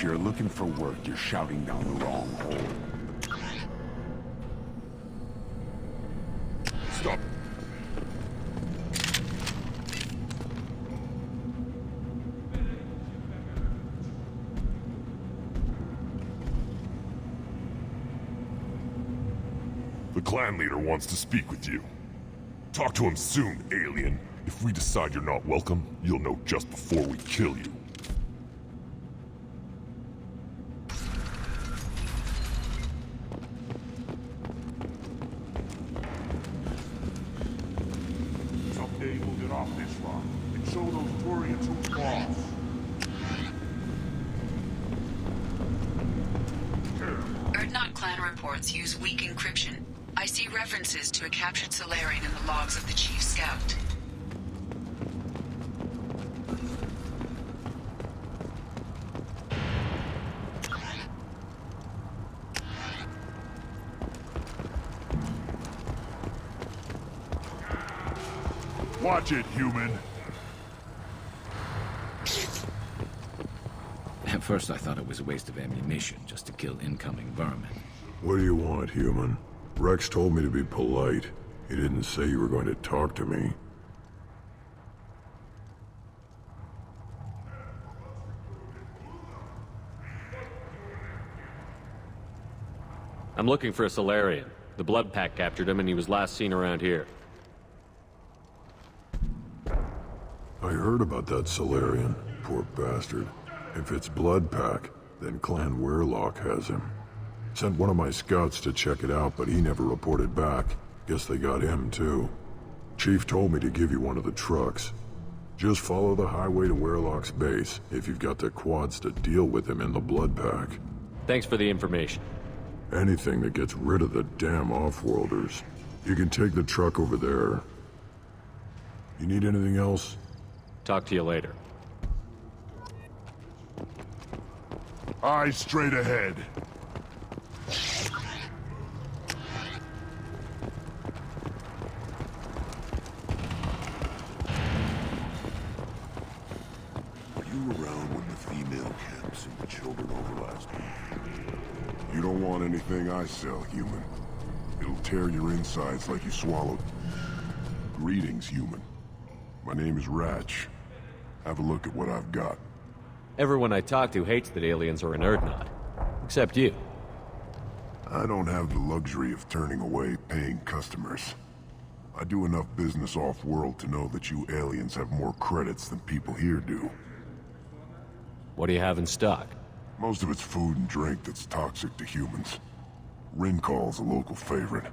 If you're looking for work, you're shouting down the wrong hole. Stop. The clan leader wants to speak with you. Talk to him soon, alien. If we decide you're not welcome, you'll know just before we kill you. Someday we'll get off this rock and show those Turians who's boss. Erdnot clan reports use weak encryption. I see references to a captured Solarian in the logs of the Chief Scout. Watch it, human. At first I thought it was a waste of ammunition just to kill incoming vermin. What do you want, human? Rex told me to be polite. He didn't say you were going to talk to me. I'm looking for a Solarian. The Blood Pack captured him and he was last seen around here. I heard about that Solarian. Poor bastard. If it's Blood Pack, then Clan Weirlock has him. Sent one of my scouts to check it out, but he never reported back. Guess they got him, too. Chief told me to give you one of the trucks. Just follow the highway to Weirlock's base, if you've got the quads to deal with him in the Blood Pack. Thanks for the information. Anything that gets rid of the damn off-worlders. You can take the truck over there. You need anything else? Talk to you later. Eyes straight ahead. Were you around when the female camps and the children over last week? You don't want anything I sell, human. It'll tear your insides like you swallowed. Greetings, human. My name is Ratch. Have a look at what I've got. Everyone I talk to hates that aliens are an Erdnot. Except you. I don't have the luxury of turning away paying customers. I do enough business off-world to know that you aliens have more credits than people here do. What do you have in stock? Most of it's food and drink that's toxic to humans. Rincall's a local favorite.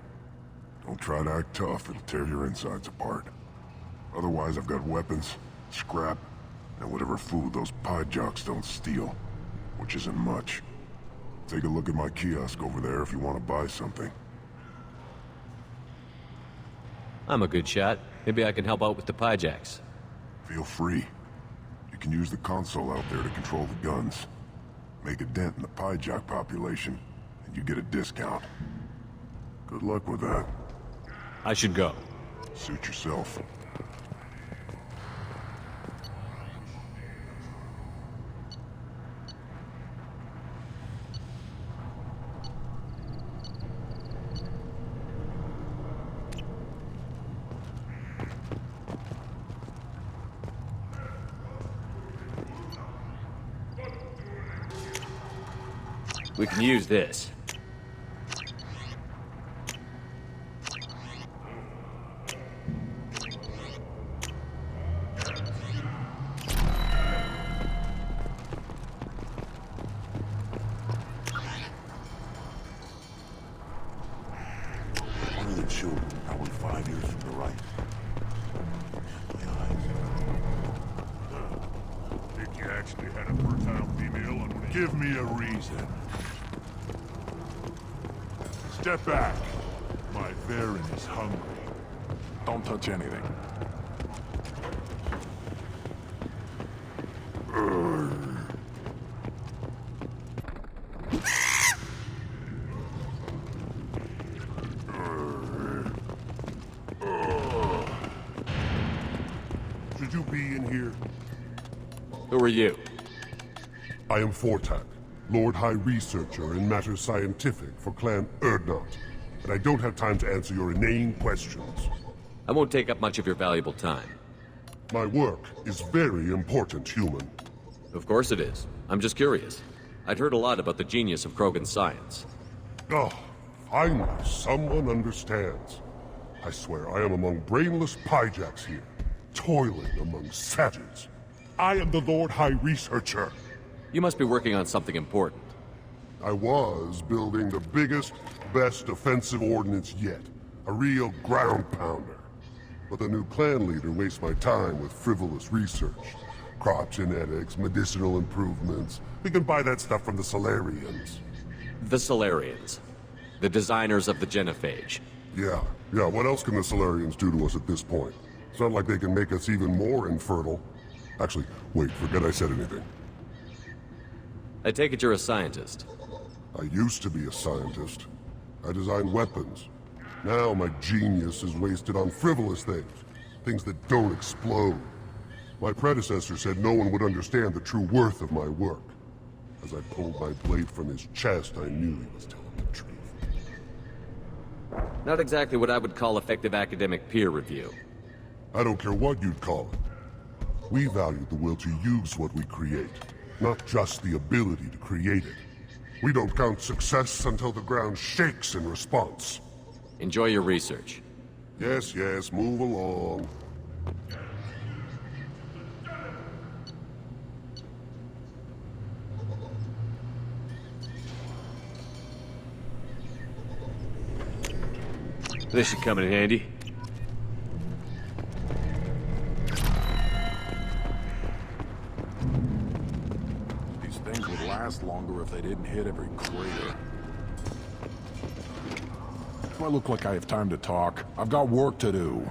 Don't try to act tough, it'll tear your insides apart. Otherwise, I've got weapons, scrap, and whatever food those pie jocks don't steal, which isn't much. Take a look at my kiosk over there if you want to buy something. I'm a good shot. Maybe I can help out with the piejacks. Feel free. You can use the console out there to control the guns. Make a dent in the pie jock population, and you get a discount. Good luck with that. I should go. Suit yourself. We can use this. One of the children, probably 5 years from the right. My eyes. Think you actually had a fertile female on me? Give me a reason. Step back. My Baron is hungry. Don't touch anything. Should you be in here? Who are you? I am Fortak, Lord High Researcher in matters scientific for Clan Erdnot, and I don't have time to answer your inane questions. I won't take up much of your valuable time. My work is very important, human. Of course it is. I'm just curious. I'd heard a lot about the genius of Krogan's science. Oh, finally, someone understands. I swear I am among brainless pyjacks here, toiling among savages. I am the Lord High Researcher. You must be working on something important. I was building the biggest, best offensive ordnance yet. A real ground pounder. But the new clan leader wastes my time with frivolous research. Crop genetics, medicinal improvements. We can buy that stuff from the Solarians. The Solarians. The designers of the genophage. Yeah, what else can the Solarians do to us at this point? It's not like they can make us even more infertile. Actually, wait, forget I said anything. I take it you're a scientist. I used to be a scientist. I designed weapons. Now my genius is wasted on frivolous things. Things that don't explode. My predecessor said no one would understand the true worth of my work. As I pulled my blade from his chest, I knew he was telling the truth. Not exactly what I would call effective academic peer review. I don't care what you'd call it. We value the will to use what we create, not just the ability to create it. We don't count success until the ground shakes in response. Enjoy your research. Yes, move along. This should come in handy. These things would last longer if they didn't hit every crater. Do I look like I have time to talk? I've got work to do.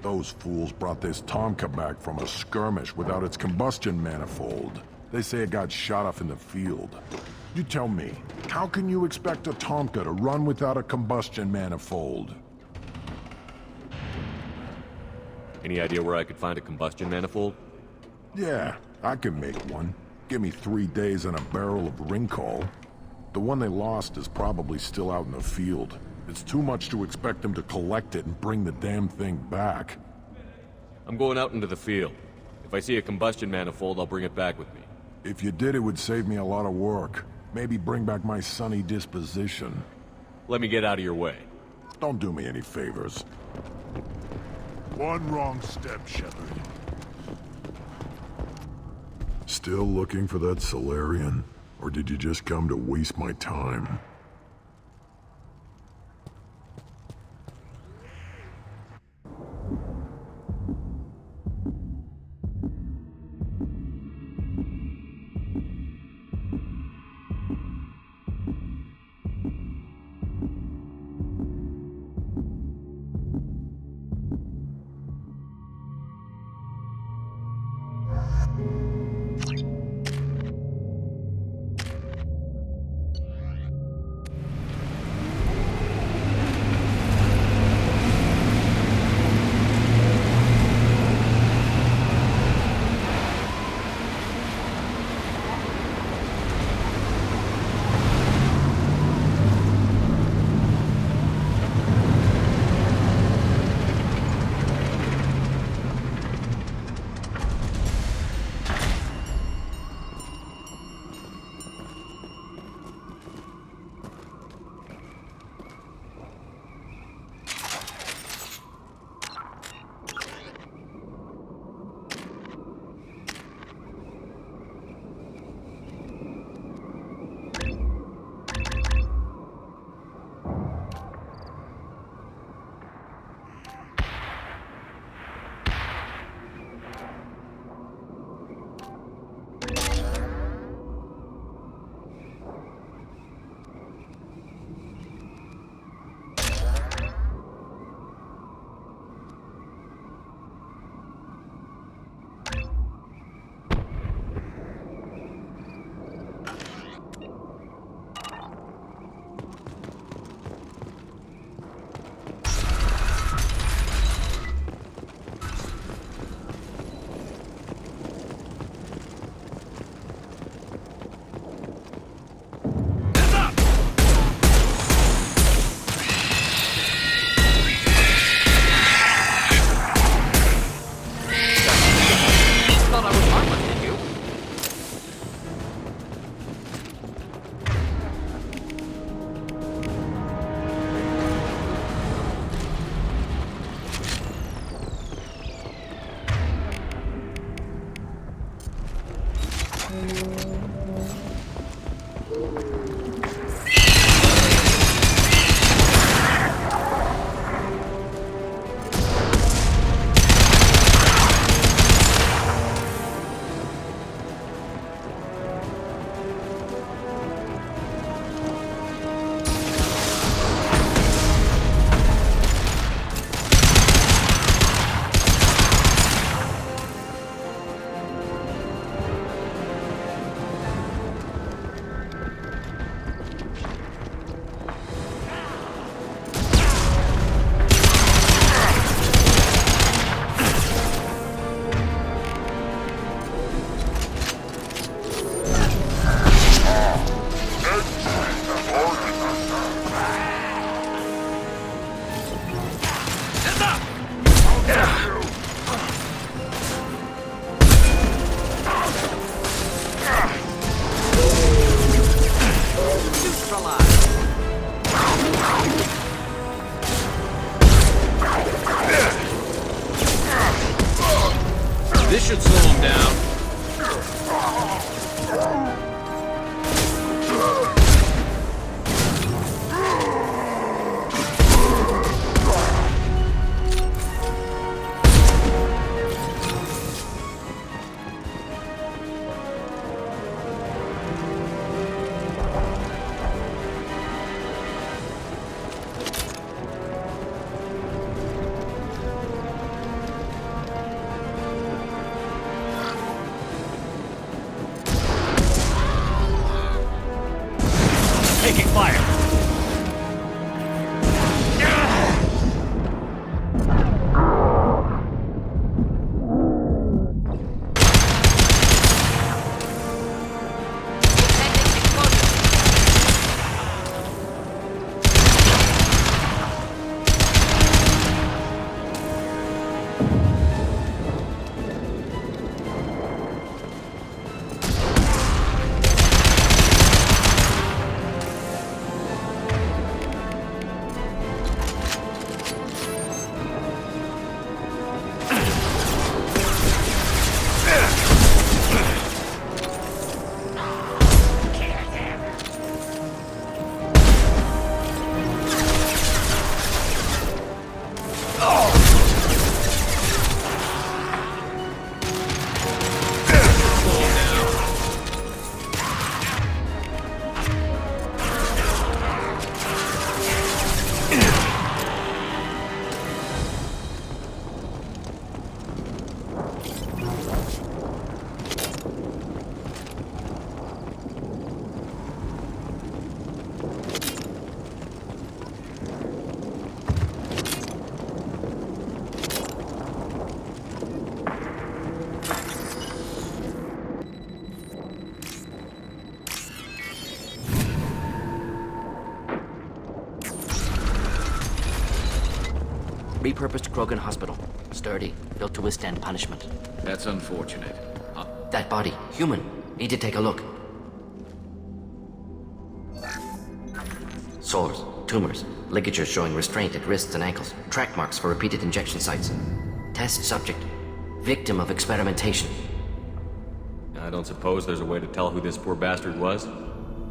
Those fools brought this Tomka back from a skirmish without its combustion manifold. They say it got shot off in the field. You tell me, how can you expect a Tomka to run without a combustion manifold? Any idea where I could find a combustion manifold? Yeah, I can make one. Give me 3 days and a barrel of Rincol. The one they lost is probably still out in the field. It's too much to expect them to collect it and bring the damn thing back. I'm going out into the field. If I see a combustion manifold, I'll bring it back with me. If you did, it would save me a lot of work. Maybe bring back my sunny disposition. Let me get out of your way. Don't do me any favors. One wrong step, Shepard. Still looking for that Solarian? Or did you just come to waste my time? repurposed Krogan hospital. Sturdy, built to withstand punishment. That's unfortunate. That body, human. Need to take a look. Sores, tumors, ligatures showing restraint at wrists and ankles, track marks for repeated injection sites. Test subject, victim of experimentation. I don't suppose there's a way to tell who this poor bastard was?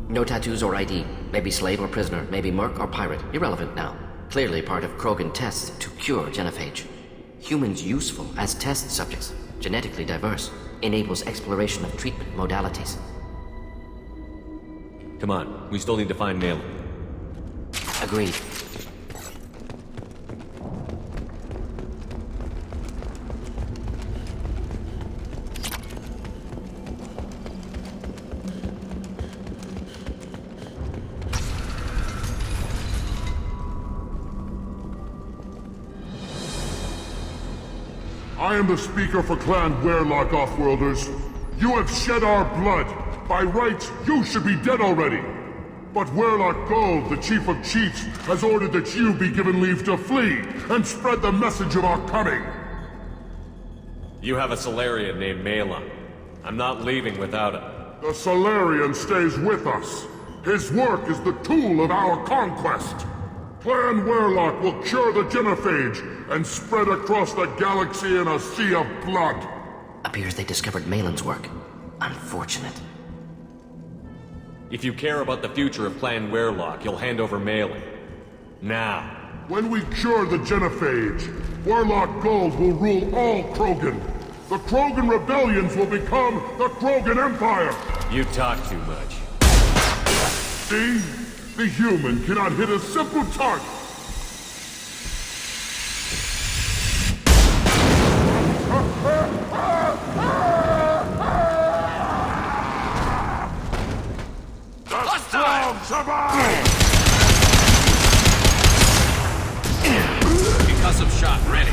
No tattoos or ID. Maybe slave or prisoner, maybe merc or pirate. Irrelevant now. Clearly part of Krogan tests to cure genophage. Humans useful as test subjects, genetically diverse, enables exploration of treatment modalities. Come on, we still need to find Malin. Agreed. I am the speaker for Clan Werelock, Offworlders. You have shed our blood. By rights, you should be dead already. But Werelock Gold, the Chief of Chiefs, has ordered that you be given leave to flee and spread the message of our coming. You have a Solarian named Malin. I'm not leaving without him. The Solarian stays with us. His work is the tool of our conquest. Clan Werelock will cure the genophage and spread across the galaxy in a sea of blood. Appears they discovered Malin's work. Unfortunate. If you care about the future of Clan Werelock, you'll hand over Malin. Now. When we cure the genophage, Werelock Gold will rule all Krogan. The Krogan rebellions will become the Krogan Empire. You talk too much. See? The human cannot hit a simple target. The strong survive! Concussive shot ready.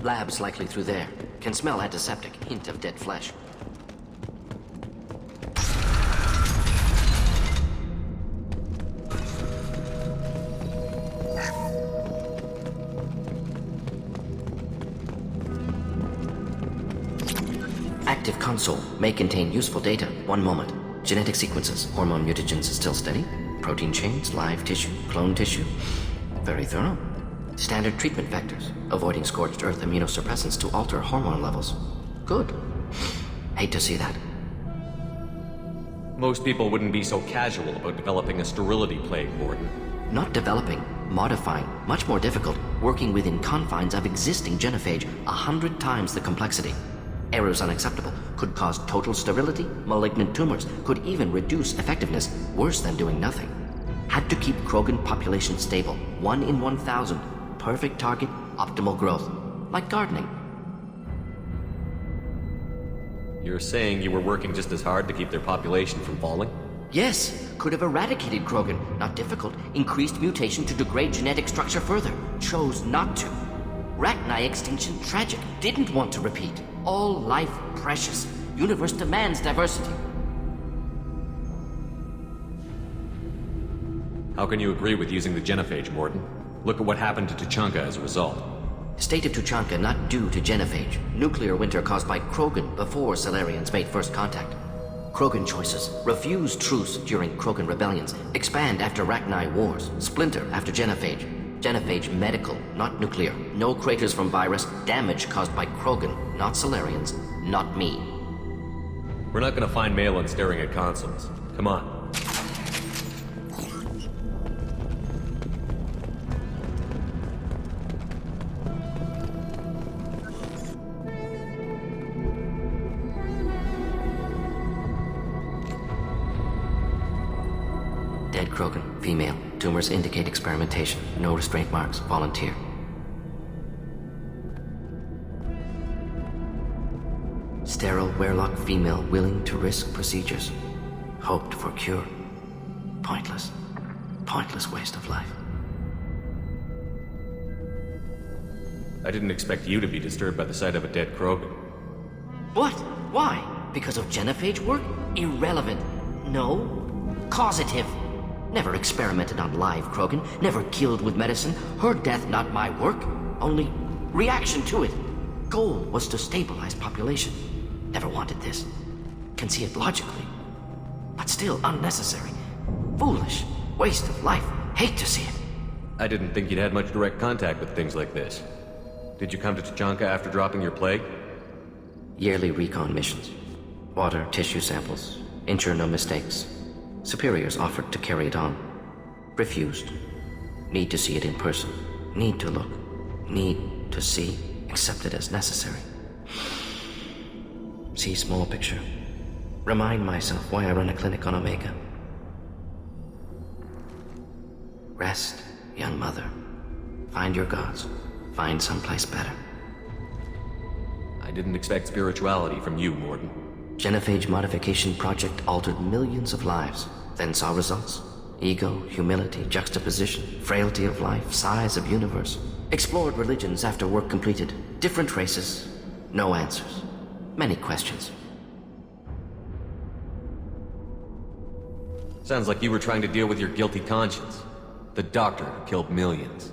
Lab's likely through there. Can smell antiseptic, hint of dead flesh. Active console may contain useful data. One moment. Genetic sequences, hormone mutagens still steady. Protein chains, live tissue, clone tissue. Very thorough. Standard treatment vectors, avoiding scorched earth immunosuppressants to alter hormone levels. Good. Hate to see that. Most people wouldn't be so casual about developing a sterility plague, Morden. Not developing, modifying, much more difficult, working within confines of existing genophage, 100 times the complexity. Errors unacceptable, could cause total sterility, malignant tumors, could even reduce effectiveness, worse than doing nothing. Had to keep Krogan population stable, 1 in 1,000. Perfect target, optimal growth. Like gardening. You're saying you were working just as hard to keep their population from falling? Yes, could have eradicated Krogan. Not difficult. Increased mutation to degrade genetic structure further. Chose not to. Rachni extinction tragic. Didn't want to repeat. All life precious. Universe demands diversity. How can you agree with using the genophage, Morden? Look at what happened to Tuchanka as a result. State of Tuchanka not due to genophage. Nuclear winter caused by Krogan before Solarians made first contact. Krogan choices. Refuse truce during Krogan rebellions. Expand after Rachni wars. Splinter after genophage. Genophage medical, not nuclear. No craters from virus. Damage caused by Krogan, not Solarians, not me. We're not gonna find Malin staring at consoles. Come on. Dead Krogan, female. Tumors indicate experimentation. No restraint marks. Volunteer. Sterile Werelock female willing to risk procedures. Hoped for cure. Pointless. Pointless waste of life. I didn't expect you to be disturbed by the sight of a dead Krogan. What? Why? Because of genophage work? Irrelevant. No. Causative. Never experimented on live Krogan. Never killed with medicine. Her death not my work. Only reaction to it. Goal was to stabilize population. Never wanted this. Can see it logically. But still unnecessary. Foolish. Waste of life. Hate to see it. I didn't think you'd had much direct contact with things like this. Did you come to Tachanka after dropping your plague? Yearly recon missions. Water, tissue samples. Ensure no mistakes. Superiors offered to carry it on. Refused. Need to see it in person. Need to look. Need to see. Accepted as necessary. See small picture. Remind myself why I run a clinic on Omega. Rest, young mother. Find your gods. Find someplace better. I didn't expect spirituality from you, Morden. Genophage modification project altered millions of lives, then saw results. Ego, humility, juxtaposition, frailty of life, size of universe. Explored religions after work completed. Different races. No answers. Many questions. Sounds like you were trying to deal with your guilty conscience. The doctor who killed millions.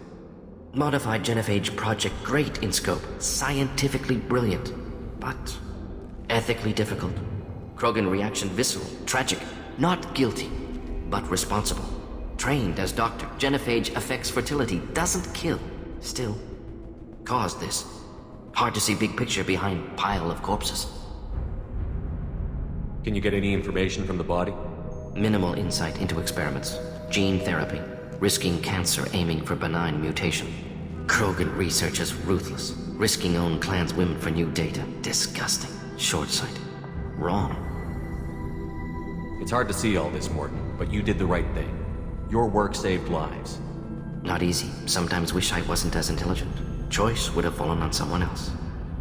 Modified genophage project great in scope. Scientifically brilliant. But ethically difficult. Krogan reaction visceral, tragic. Not guilty, but responsible. Trained as doctor. Genophage affects fertility, doesn't kill. Still, caused this. Hard to see big picture behind pile of corpses. Can you get any information from the body? Minimal insight into experiments. Gene therapy. Risking cancer aiming for benign mutation. Krogan researchers ruthless. Risking own clan's women for new data. Disgusting. Short sight. Wrong. It's hard to see all this, Morden, but you did the right thing. Your work saved lives. Not easy. Sometimes wish I wasn't as intelligent. Choice would have fallen on someone else.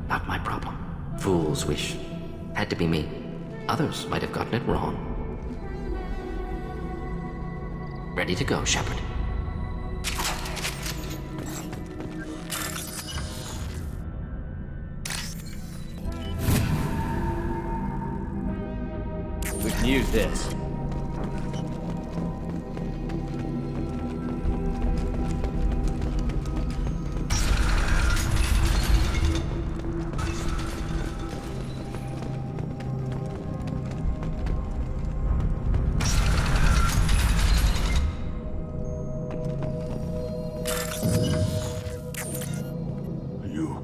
Not my problem. Fool's wish. Had to be me. Others might have gotten it wrong. Ready to go, Shepard. We can use this.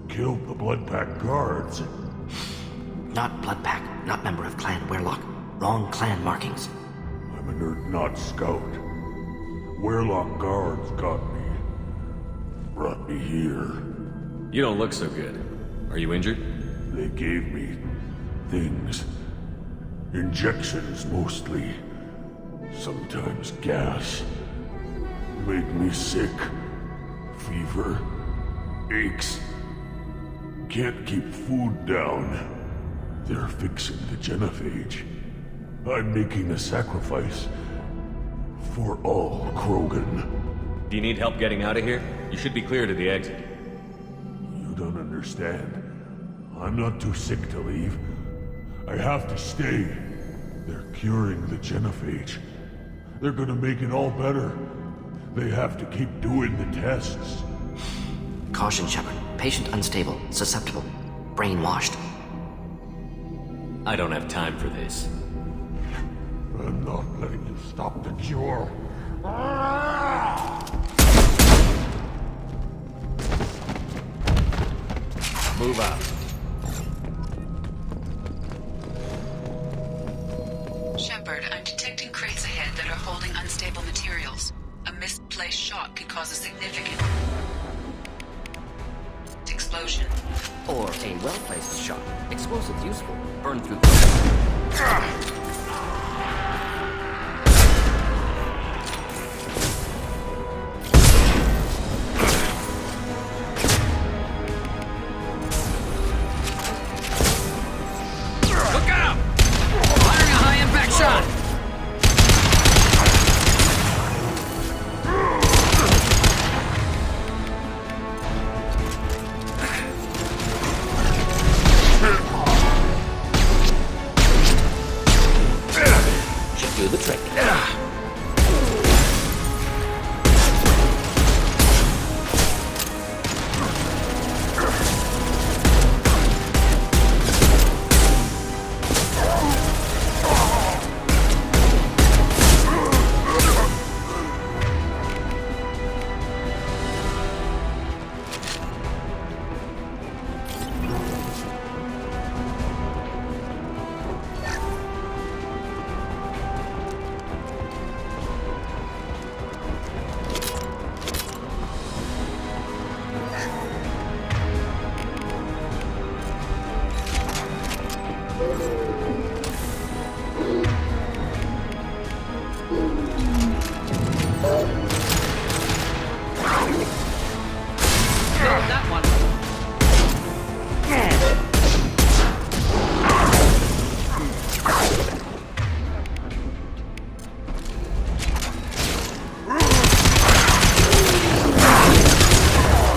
Killed the Blood Pack guards. Not Blood Pack, not member of Clan Werelock. Wrong clan markings. I'm a nerd, not scout. Werelock guards got me. Brought me here. You don't look so good. Are you injured? They gave me things. Injections, mostly. Sometimes gas. Made me sick. Fever. Aches. Can't keep food down. They're fixing the genophage. I'm making a sacrifice. For all Krogan. Do you need help getting out of here? You should be clear to the exit. You don't understand. I'm not too sick to leave. I have to stay. They're curing the genophage. They're gonna make it all better. They have to keep doing the tests. Caution, Shepard. Patient unstable, susceptible, brainwashed. I don't have time for this. I'm not letting you stop the cure. Move out. Shepard, I'm detecting crates ahead that are holding unstable materials. A misplaced shot could cause a significant explosion. Or a well-placed shot. Explosives useful. Burn through. Look out! Firing a high-impact shot! Should do the trick. That one.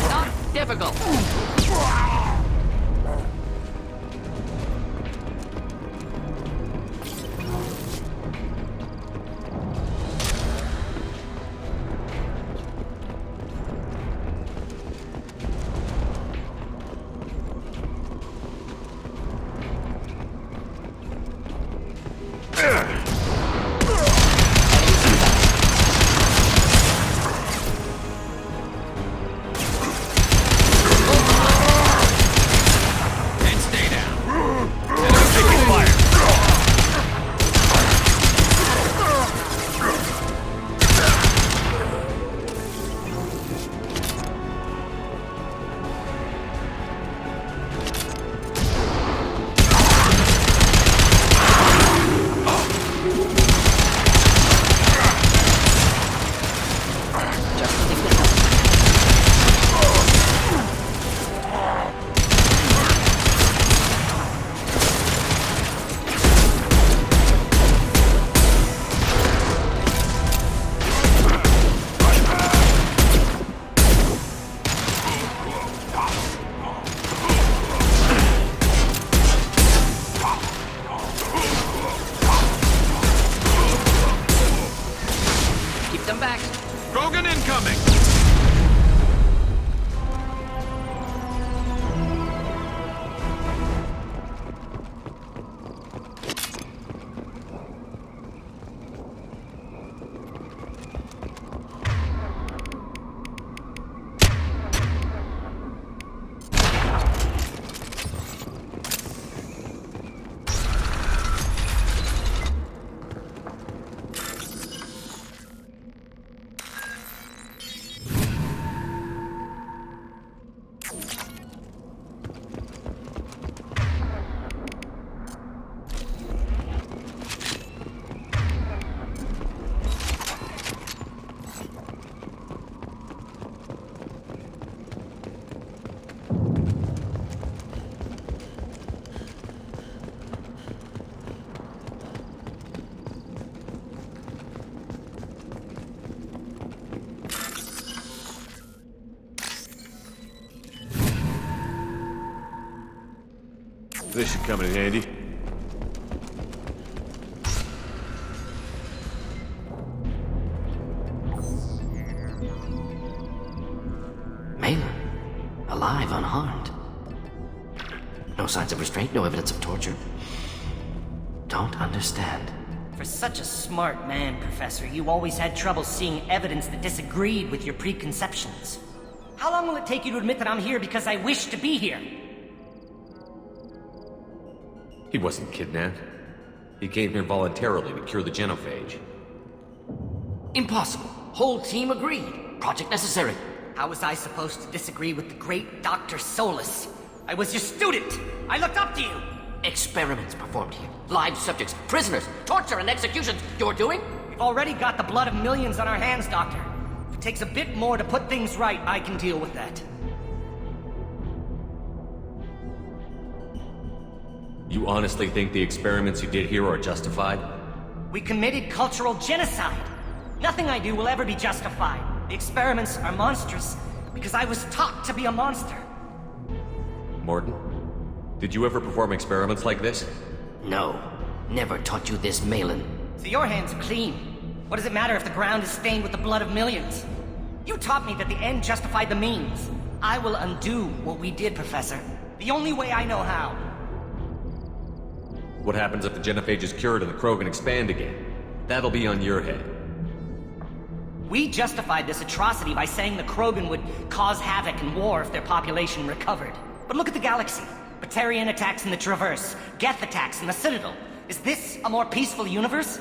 Not difficult. And stay down. Taking fire! Keep them back. Krogan incoming! This should come in handy. Malin. Alive, unharmed. No signs of restraint, no evidence of torture. Don't understand. For such a smart man, Professor, you always had trouble seeing evidence that disagreed with your preconceptions. How long will it take you to admit that I'm here because I wish to be here? He wasn't kidnapped. He came here voluntarily to cure the genophage. Impossible. Whole team agreed. Project necessary. How was I supposed to disagree with the great Dr. Solus? I was your student! I looked up to you! Experiments performed here. Live subjects, prisoners, torture and executions. You're doing? We've already got the blood of millions on our hands, Doctor. If it takes a bit more to put things right, I can deal with that. You honestly think the experiments you did here are justified? We committed cultural genocide. Nothing I do will ever be justified. The experiments are monstrous because I was taught to be a monster. Morden, did you ever perform experiments like this? No. Never taught you this, Malin. So your hands are clean. What does it matter if the ground is stained with the blood of millions? You taught me that the end justified the means. I will undo what we did, Professor. The only way I know how. What happens if the genophage is cured and the Krogan expand again? That'll be on your head. We justified this atrocity by saying the Krogan would cause havoc and war if their population recovered. But look at the galaxy. Batarian attacks in the Traverse, Geth attacks in the Citadel. Is this a more peaceful universe?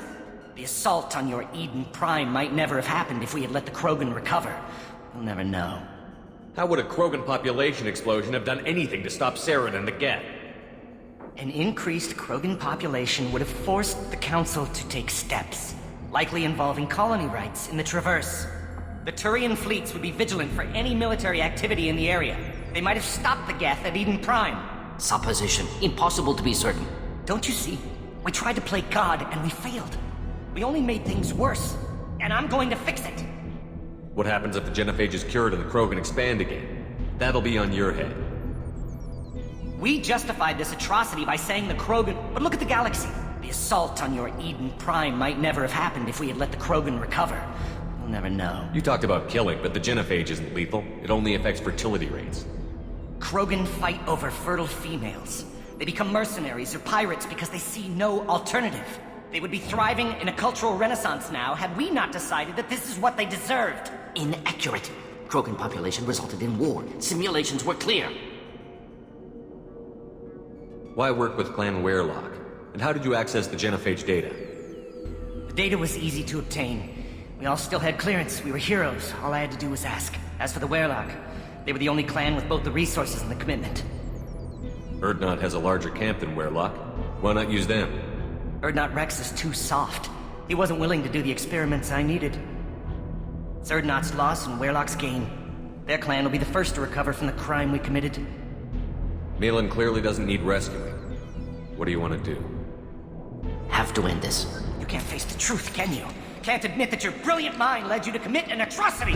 The assault on your Eden Prime might never have happened if we had let the Krogan recover. We'll never know. How would a Krogan population explosion have done anything to stop Saren and the Geth? An increased Krogan population would have forced the Council to take steps, likely involving colony rights in the Traverse. The Turian fleets would be vigilant for any military activity in the area. They might have stopped the Geth at Eden Prime. Supposition. Impossible to be certain. Don't you see? We tried to play God and we failed. We only made things worse. And I'm going to fix it. What happens if the genophage is cured and the Krogan expand again? That'll be on your head. We justified this atrocity by saying the Krogan... But look at the galaxy. The assault on your Eden Prime might never have happened if we had let the Krogan recover. We'll never know. You talked about killing, but the genophage isn't lethal. It only affects fertility rates. Krogan fight over fertile females. They become mercenaries or pirates because they see no alternative. They would be thriving in a cultural renaissance now had we not decided that this is what they deserved. Inaccurate. Krogan population resulted in war. Simulations were clear. Why work with Clan Werelock? And how did you access the genophage data? The data was easy to obtain. We all still had clearance. We were heroes. All I had to do was ask. As for the Werelock, they were the only clan with both the resources and the commitment. Urdnot has a larger camp than Werelock. Why not use them? Urdnot Rex is too soft. He wasn't willing to do the experiments I needed. It's Urdnot's loss and Werelock's gain. Their clan will be the first to recover from the crime we committed. Malin clearly doesn't need rescuing. What do you want to do? Have to end this. You can't face the truth, can you? Can't admit that your brilliant mind led you to commit an atrocity!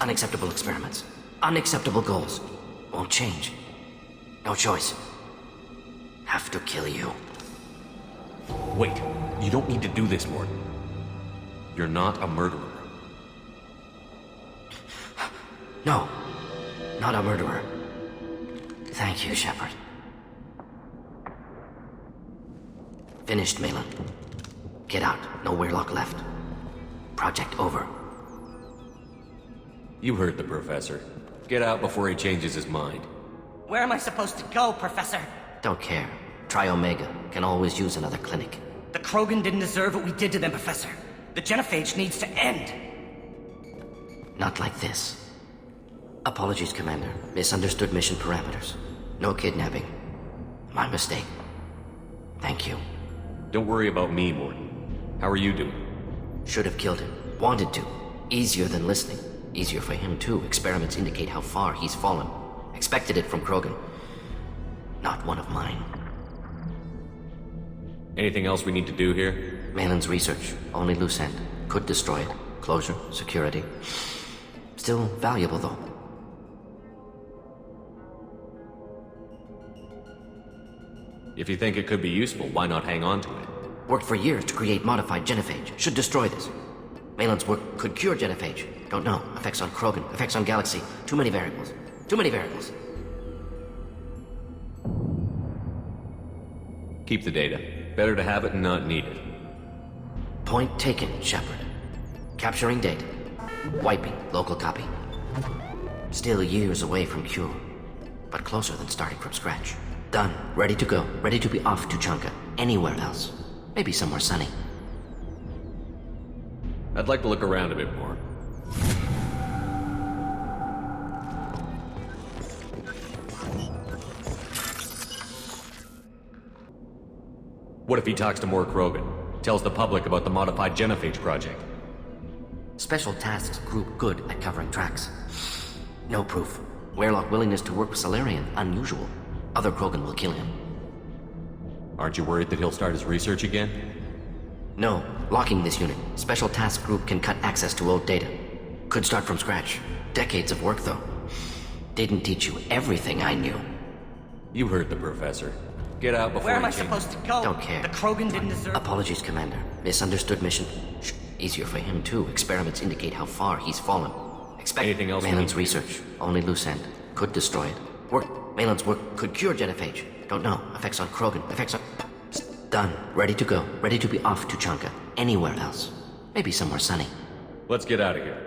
Unacceptable experiments. Unacceptable goals. Won't change. No choice. Have to kill you. Wait, you don't need to do this, Morden. You're not a murderer. No. Not a murderer. Thank you, Shepard. Finished, Malin. Get out. No Werelock left. Project over. You heard the Professor. Get out before he changes his mind. Where am I supposed to go, Professor? Don't care. Try Omega. Can always use another clinic. The Krogan didn't deserve what we did to them, Professor. The genophage needs to end. Not like this. Apologies, Commander. Misunderstood mission parameters. No kidnapping. My mistake. Thank you. Don't worry about me, Morden. How are you doing? Should have killed him. Wanted to. Easier than listening. Easier for him, too. Experiments indicate how far he's fallen. Expected it from Krogan. Not one of mine. Anything else we need to do here? Malin's research. Only loose end. Could destroy it. Closure. Security. Still valuable, though. If you think it could be useful, why not hang on to it? Worked for years to create modified genophage. Should destroy this. Malin's work could cure genophage. Don't know. Effects on Krogan. Effects on Galaxy. Too many variables. Too many variables. Keep the data. Better to have it and not need it. Point taken, Shepard. Capturing data. Wiping local copy. Still years away from cure. But closer than starting from scratch. Done. Ready to go. Ready to be off to Chunka. Anywhere else. Maybe somewhere sunny. I'd like to look around a bit more. What if he talks to more Krogan? Tells the public about the modified genophage project? Special Tasks Group good at covering tracks. No proof. Weirlock willingness to work with Salarian, unusual. Other Krogan will kill him. Aren't you worried that he'll start his research again? No. Locking this unit. Special Task Group can cut access to old data. Could start from scratch. Decades of work, though. Didn't teach you everything I knew. You heard the professor. Get out before Where am he I supposed to go? Don't care. The Krogan didn't deserve... Apologies, Commander. Misunderstood mission. Shh. Easier for him, too. Experiments indicate how far he's fallen. Expect Anything else? Malin's research. Only loose end. Could destroy it. Work. Malin's work could cure genophage. Don't know. Effects on Krogan. Effects on... Done. Ready to go. Ready to be off to Chunka. Anywhere else. Maybe somewhere sunny. Let's get out of here.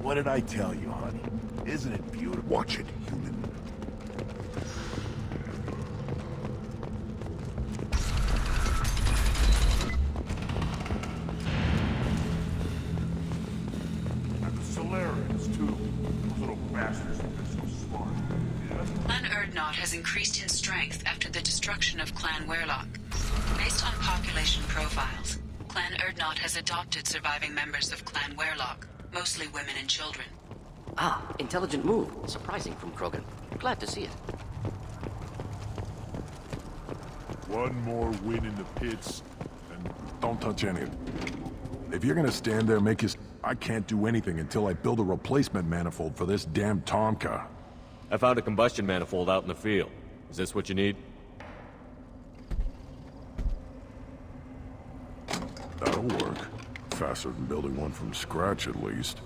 What did I tell you, honey? Isn't it beautiful? Watch it, human. And the Solarians, too. Those little bastards have been so smart. Yeah? Clan Erdnot has increased in strength after the destruction of Clan Weirlock. Based on population profiles, Clan Erdnot has adopted surviving members of Clan Weirlock, mostly women and children. Ah, intelligent move. Surprising from Krogan. Glad to see it. One more win in the pits, and Don't touch any of it. If you're gonna stand there, make his... I can't do anything until I build a replacement manifold for this damn Tomka. I found a combustion manifold out in the field. Is this what you need? That'll work. Faster than building one from scratch, at least.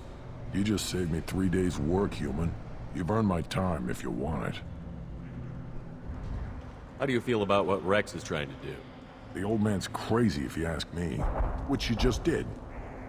You just saved me 3 days' work, human. You've earned my time if you want it. How do you feel about what Rex is trying to do? The old man's crazy if you ask me. Which you just did.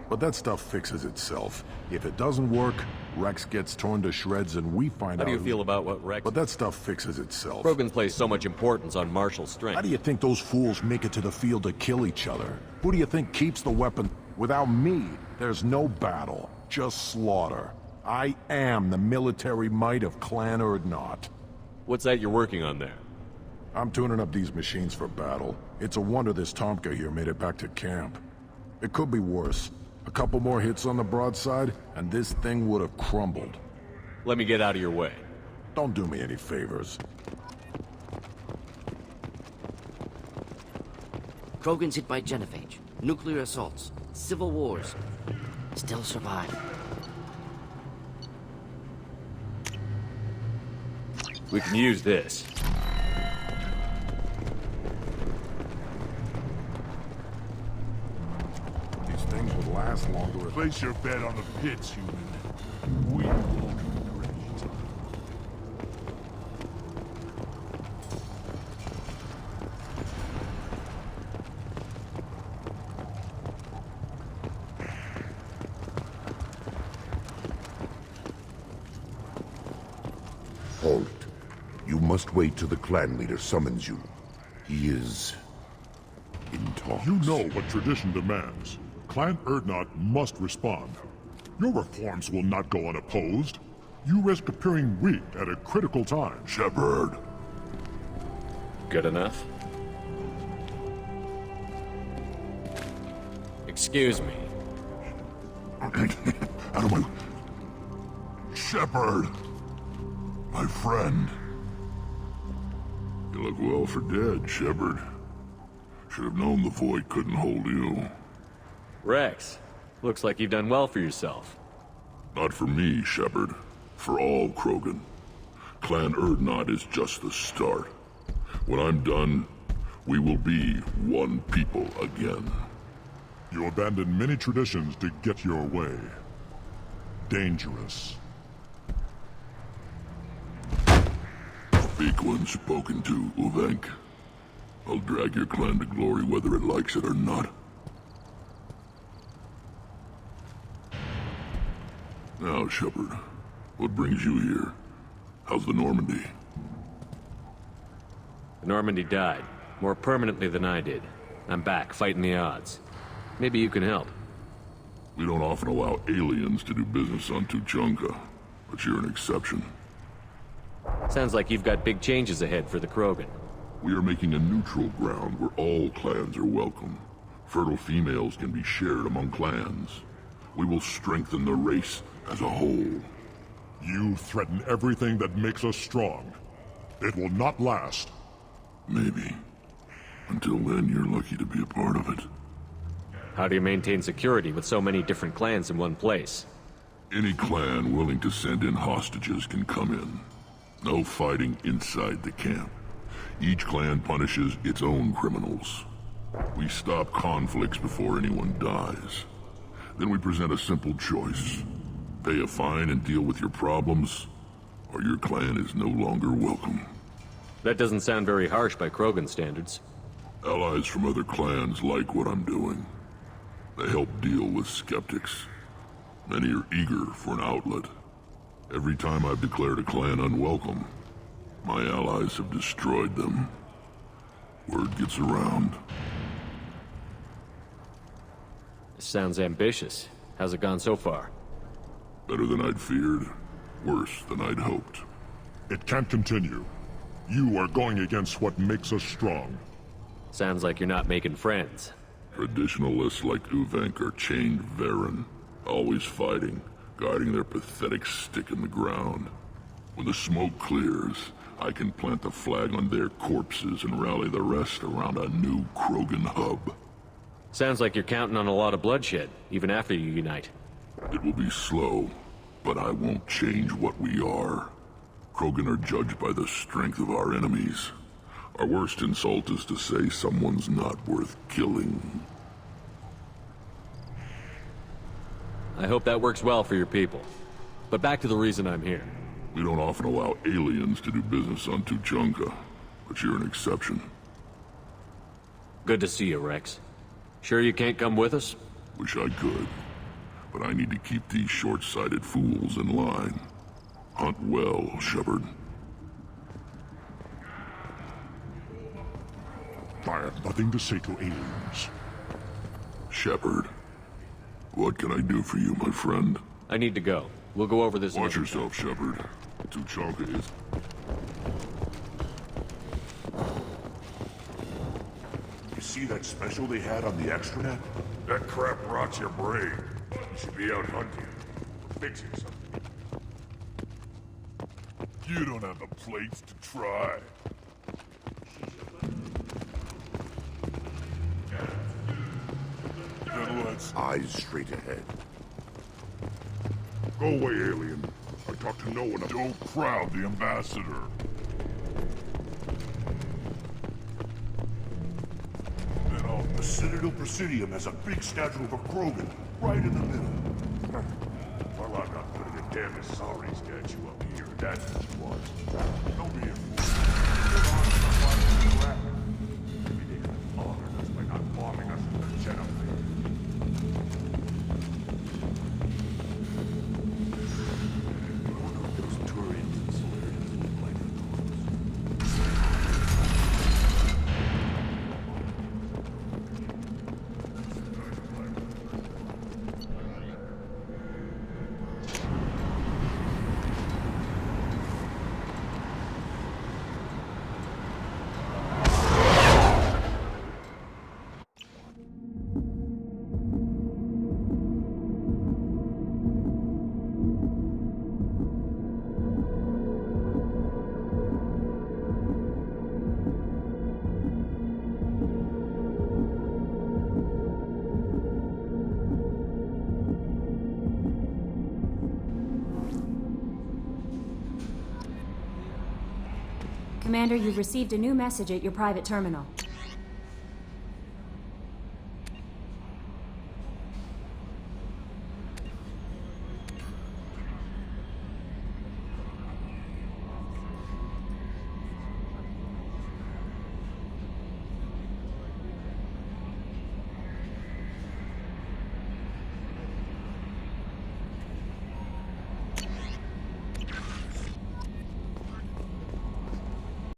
But that stuff fixes itself. If it doesn't work, Rex gets torn to shreds and we find out... How do you feel about what Rex... But that stuff fixes itself. Krogan place so much importance on martial strength. How do you think those fools make it to the field to kill each other? Who do you think keeps the weapon? Without me, there's no battle, just slaughter. I am the military might of Clan Erdnot. What's that you're working on there? I'm tuning up these machines for battle. It's a wonder this Tomka here made it back to camp. It could be worse. A couple more hits on the broadside, and this thing would have crumbled. Let me get out of your way. Don't do me any favors. Krogan's hit by genophage. Nuclear assaults. Civil wars. Still survive. We can use this. These things would last longer if... place your bet on the pits, human. We will be great. Halt. You must wait till the clan leader summons you. He is... in talks. You know what tradition demands. Clan Erdnot must respond. Your reforms will not go unopposed. You risk appearing weak at a critical time. Shepard. Good enough? Excuse me. Out of my... Shepard! My friend. You look well for dead, Shepard. Should have known the void couldn't hold you. Rex, looks like you've done well for yourself. Not for me, Shepard. For all Krogan. Clan Urdnot is just the start. When I'm done, we will be one people again. You abandoned many traditions to get your way. Dangerous. Big one spoken to, Uvenk. I'll drag your clan to glory whether it likes it or not. Now, Shepard, what brings you here? How's the Normandy? The Normandy died, more permanently than I did. I'm back, fighting the odds. Maybe you can help. We don't often allow aliens to do business on Tuchanka, but you're an exception. Sounds like you've got big changes ahead for the Krogan. We are making a neutral ground where all clans are welcome. Fertile females can be shared among clans. We will strengthen the race as a whole. You threaten everything that makes us strong. It will not last. Maybe. Until then, you're lucky to be a part of it. How do you maintain security with so many different clans in one place? Any clan willing to send in hostages can come in. No fighting inside the camp. Each clan punishes its own criminals. We stop conflicts before anyone dies. Then we present a simple choice. Pay a fine and deal with your problems, or your clan is no longer welcome. That doesn't sound very harsh by Krogan standards. Allies from other clans like what I'm doing. They help deal with skeptics. Many are eager for an outlet. Every time I've declared a clan unwelcome, my allies have destroyed them. Word gets around. This sounds ambitious. How's it gone so far? Better than I'd feared. Worse than I'd hoped. It can't continue. You are going against what makes us strong. Sounds like you're not making friends. Traditionalists like Uvenk are chained Varen, always fighting, guiding their pathetic stick in the ground. When the smoke clears, I can plant the flag on their corpses and rally the rest around a new Krogan hub. Sounds like you're counting on a lot of bloodshed, even after you unite. It will be slow, but I won't change what we are. Krogan are judged by the strength of our enemies. Our worst insult is to say someone's not worth killing. I hope that works well for your people. But back to the reason I'm here. We don't often allow aliens to do business on Tuchanka, but you're an exception. Good to see you, Rex. Sure you can't come with us? Wish I could, but I need to keep these short-sighted fools in line. Hunt well, Shepard. I have nothing to say to aliens. Shepard, what can I do for you, my friend? I need to go. We'll go over this. Watch yourself, Shepard. Tuchanka is... You see that special they had on the extranet? That crap rots your brain. You should be out hunting. Fixing something. You don't have the plates to try. Then let's... Eyes straight ahead. Go away, alien. I talk to no one. Don't crowd the ambassador. Then I'll... The Citadel Presidium has a big statue of a Krogan right in the middle. Well, I'm not putting a damn sorry statue up here. That's what you want. Don't be a fool. Maybe they could have honored us by not bombing us with the Jennifer. Commander, you've received a new message at your private terminal.